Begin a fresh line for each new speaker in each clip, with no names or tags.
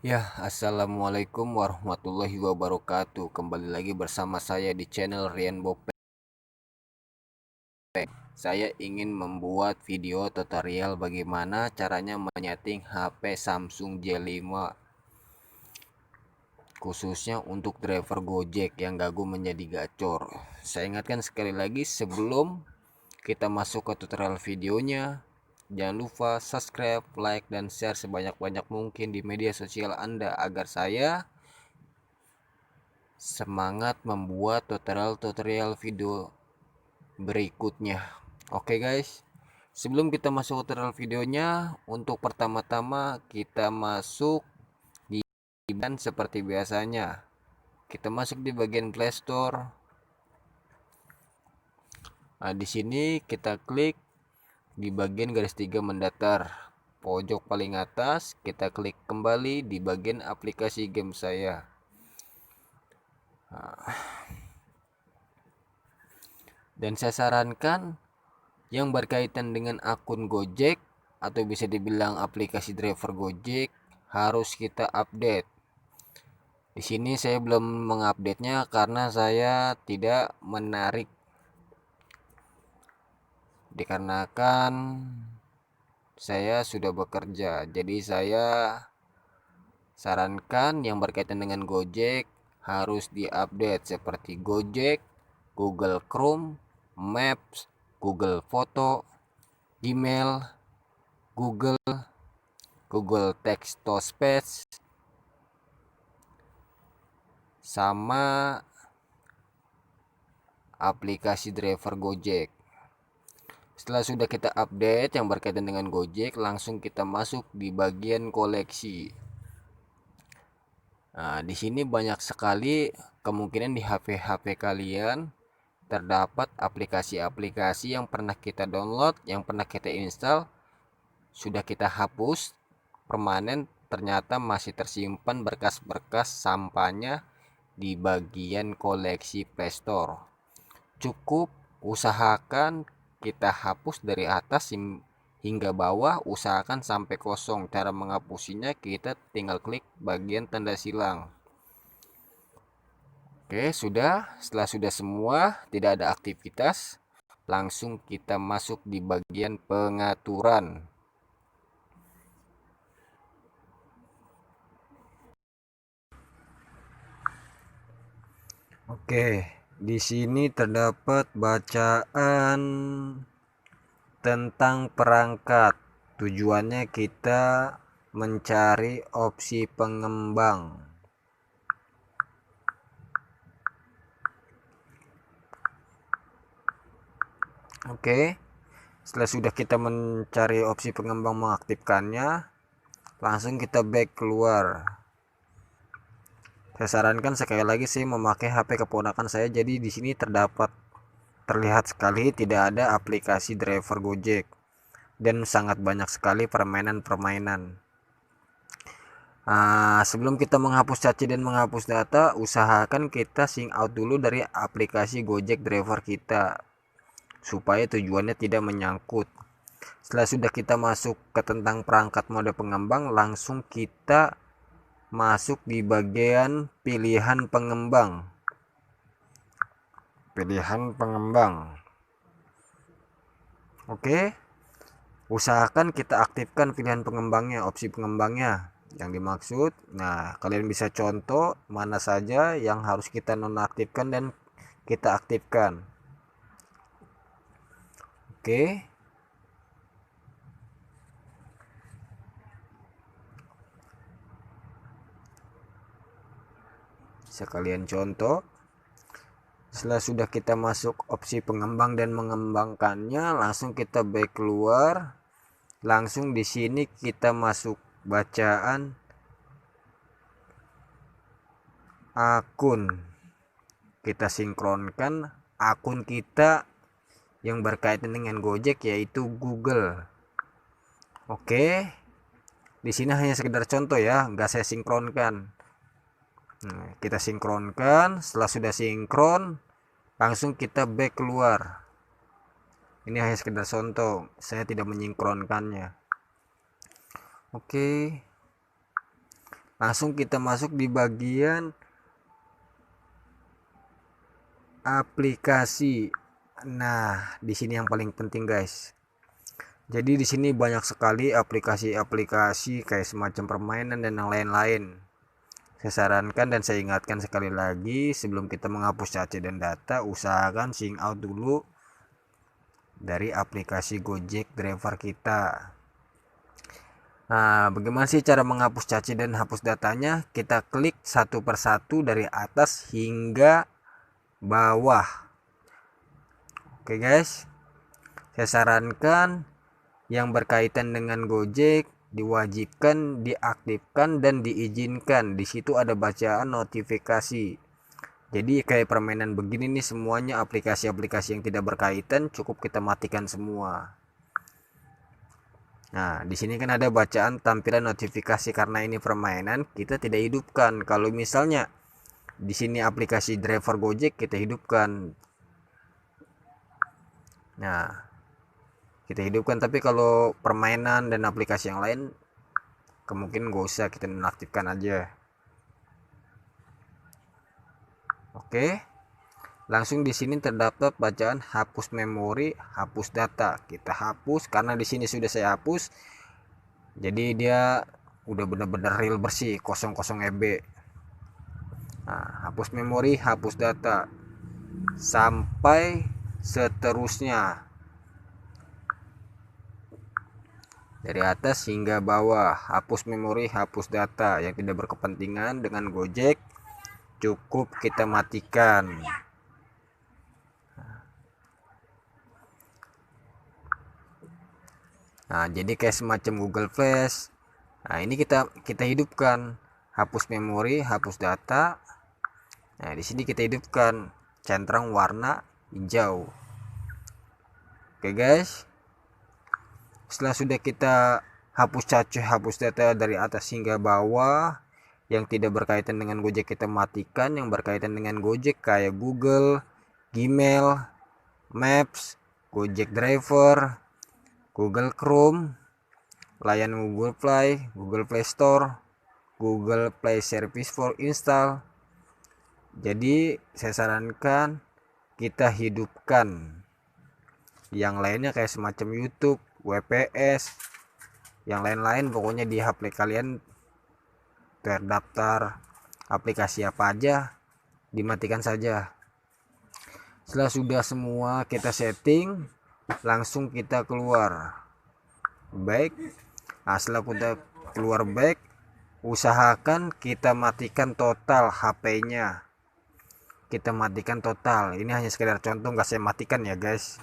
Ya, assalamualaikum warahmatullahi wabarakatuh. Kembali lagi bersama saya di channel Rian Bope. Saya ingin membuat video tutorial bagaimana caranya menyeting HP Samsung J5, khususnya untuk driver Gojek yang gagu menjadi gacor. Saya ingatkan sekali lagi sebelum kita masuk ke tutorial videonya, jangan lupa subscribe, like, dan share sebanyak-banyak mungkin di media sosial Anda agar saya semangat membuat tutorial-tutorial video berikutnya. Oke guys, sebelum kita masuk tutorial videonya, untuk pertama-tama kita masuk di bagian seperti biasanya. Kita masuk di bagian Play Store. Nah, di sini kita klik di bagian garis 3 mendatar. Pojok paling atas, kita klik kembali di bagian aplikasi game saya. Dan saya sarankan yang berkaitan dengan akun Gojek atau bisa dibilang aplikasi driver Gojek harus kita update. Di sini saya belum mengupdate-nya karena saya tidak menarik, dikarenakan saya sudah bekerja. Jadi saya sarankan yang berkaitan dengan Gojek harus diupdate seperti Gojek, Google Chrome, Maps, Google Foto, Gmail, Google Text to Speech, sama aplikasi driver Gojek. Setelah sudah kita update yang berkaitan dengan Gojek, langsung kita masuk di bagian koleksi. Nah, di sini banyak sekali kemungkinan di HP-HP kalian terdapat aplikasi-aplikasi yang pernah kita download, yang pernah kita install, sudah kita hapus permanen, ternyata masih tersimpan berkas-berkas sampahnya di bagian koleksi Play Store. Cukup usahakan kita hapus dari atas hingga bawah, usahakan sampai kosong. Cara menghapusinya kita tinggal klik bagian tanda silang. Oke, setelah sudah semua, tidak ada aktivitas, langsung kita masuk di bagian pengaturan. Oke, di sini terdapat bacaan tentang perangkat. Tujuannya kita mencari opsi pengembang. Oke, setelah sudah kita mencari opsi pengembang mengaktifkannya, langsung kita back keluar. Saya sarankan sekali lagi sih memakai HP keponakan saya, jadi di sini terlihat sekali tidak ada aplikasi driver Gojek dan sangat banyak sekali permainan-permainan. Sebelum kita menghapus caci dan menghapus data, usahakan kita sign out dulu dari aplikasi Gojek driver kita supaya tujuannya tidak menyangkut. Setelah sudah kita masuk ke tentang perangkat mode pengembang, langsung kita masuk di bagian pilihan pengembang. Oke, usahakan kita aktifkan pilihan pengembangnya, opsi pengembangnya yang dimaksud. Nah, kalian bisa contoh mana saja yang harus kita nonaktifkan dan kita aktifkan. Oke, sekalian contoh. Setelah sudah kita masuk opsi pengembang dan mengembangkannya, langsung kita back keluar. Langsung di sini kita masuk bacaan akun. Kita sinkronkan akun kita yang berkaitan dengan Gojek, yaitu Google. Oke, di sini hanya sekedar contoh ya, nggak saya sinkronkan. Nah, kita sinkronkan. Setelah sudah sinkron, langsung kita back keluar. Ini hanya sekedar contoh, saya tidak menyinkronkannya. Oke, Langsung kita masuk di bagian aplikasi. Nah, di sini yang paling penting, guys. Jadi di sini banyak sekali aplikasi-aplikasi kayak semacam permainan dan yang lain-lain. Saya sarankan dan saya ingatkan sekali lagi, sebelum kita menghapus cache dan data, usahakan sign out dulu dari aplikasi Gojek driver kita. Nah, bagaimana sih cara menghapus cache dan hapus datanya? Kita klik satu persatu dari atas hingga bawah. Oke guys, saya sarankan yang berkaitan dengan Gojek diwajibkan diaktifkan dan diizinkan. Di situ ada bacaan notifikasi. Jadi kayak permainan begini nih, semuanya aplikasi-aplikasi yang tidak berkaitan cukup kita matikan semua. Nah, di sini kan ada bacaan tampilan notifikasi, karena ini permainan kita tidak hidupkan. Kalau misalnya di sini aplikasi driver Gojek kita hidupkan. Nah, kita hidupkan, tapi kalau permainan dan aplikasi yang lain kemungkinan gak usah, kita nonaktifkan aja. Oke. Langsung di sini terdapat bacaan hapus memori, hapus data. Kita hapus karena di sini sudah saya hapus. Jadi dia udah benar-benar real bersih, 00 MB. Nah, hapus memori, hapus data sampai seterusnya. Dari atas hingga bawah, hapus memori, hapus data yang tidak berkepentingan dengan Gojek cukup kita matikan. Nah, jadi kayak semacam Google Flash. Nah, ini kita hidupkan hapus memori, hapus data. Nah, di sini kita hidupkan centang warna hijau. Oke, guys. Setelah sudah kita hapus cache, hapus data dari atas hingga bawah, yang tidak berkaitan dengan Gojek kita matikan, yang berkaitan dengan Gojek kayak Google, Gmail, Maps, Gojek Driver, Google Chrome, layanan Google Play, Google Play Store, Google Play Service for Install. Jadi saya sarankan kita hidupkan. Yang lainnya kayak semacam YouTube, WPS, yang lain-lain, pokoknya di HP kalian terdaftar aplikasi apa aja dimatikan saja. Setelah sudah semua kita setting, langsung kita keluar back. Nah, setelah kita keluar back, usahakan kita matikan total HP-nya. Kita matikan total. Ini hanya sekedar contoh, nggak saya matikan ya guys.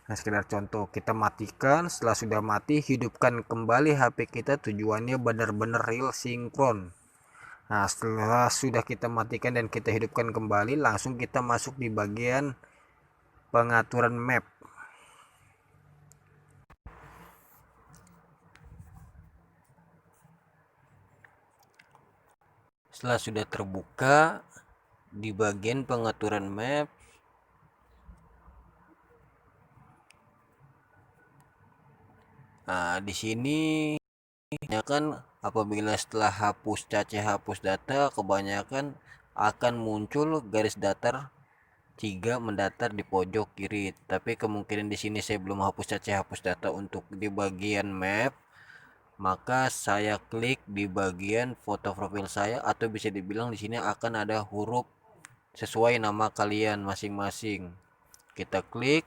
Nah, sekedar contoh, kita matikan. Setelah sudah mati, hidupkan kembali HP kita. Tujuannya benar-benar real sinkron. Nah, setelah sudah kita matikan dan kita hidupkan kembali, langsung kita masuk di bagian pengaturan map. Setelah sudah terbuka di bagian pengaturan map, nah di sini kebanyakan apabila setelah hapus cache, hapus data, kebanyakan akan muncul garis datar 3 mendatar di pojok kiri. Tapi kemungkinan di sini saya belum hapus cache, hapus data untuk di bagian map, maka saya klik di bagian foto profil saya, atau bisa dibilang di sini akan ada huruf sesuai nama kalian masing-masing. Kita klik.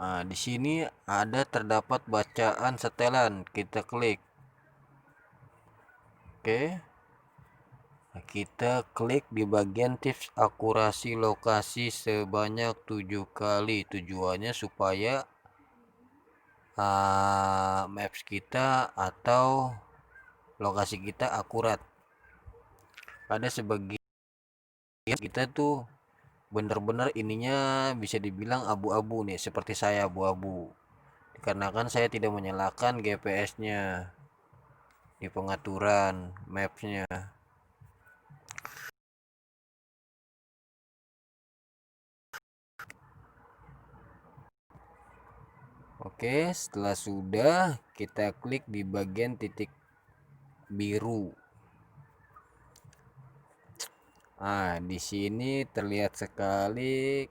Nah, di sini ada terdapat bacaan setelan. Kita klik. Oke. Nah, kita klik di bagian tips akurasi lokasi sebanyak 7 kali. Tujuannya supaya maps kita atau lokasi kita akurat. Ada sebagian kita tuh bener-bener ininya bisa dibilang abu-abu nih, seperti saya abu-abu. Dikarenakan saya tidak menyalakan GPS-nya di pengaturan maps-nya. Oke, setelah sudah, kita klik di bagian titik biru. Nah, di sini terlihat sekali.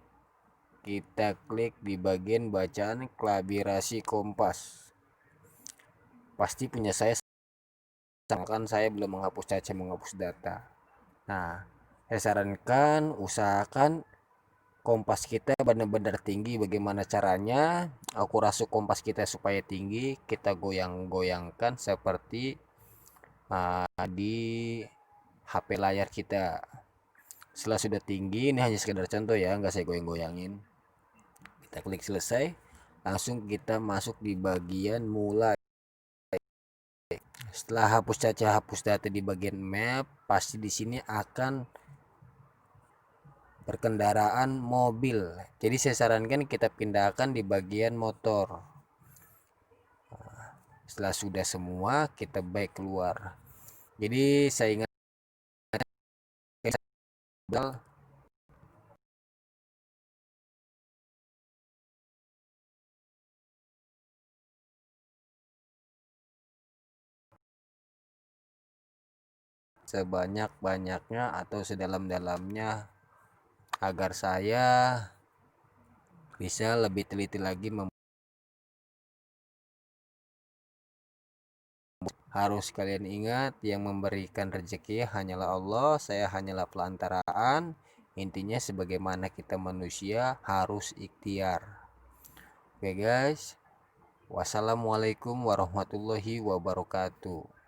Kita klik di bagian bacaan kalibrasi kompas. Pasti punya saya, kan saya belum menghapus caca, menghapus data. Nah, saya sarankan usahakan kompas kita benar-benar tinggi. Bagaimana caranya? Aku rasuk kompas kita supaya tinggi, kita goyang-goyangkan seperti di HP layar kita. Setelah sudah tinggi, ini hanya sekedar contoh ya, nggak saya goyang-goyangin. Kita klik selesai, langsung kita masuk di bagian mulai. Setelah hapus caca, hapus data di bagian map, pasti di sini akan perkendaraan mobil. Jadi saya sarankan kita pindahkan di bagian motor. Setelah sudah semua, kita back keluar. Jadi saya ingat sebanyak-banyaknya atau sedalam-dalamnya agar saya bisa lebih teliti lagi. Harus kalian ingat, yang memberikan rezeki hanyalah Allah, saya hanyalah pelantaraan. Intinya sebagaimana kita manusia harus ikhtiar. Oke guys, wassalamualaikum warahmatullahi wabarakatuh.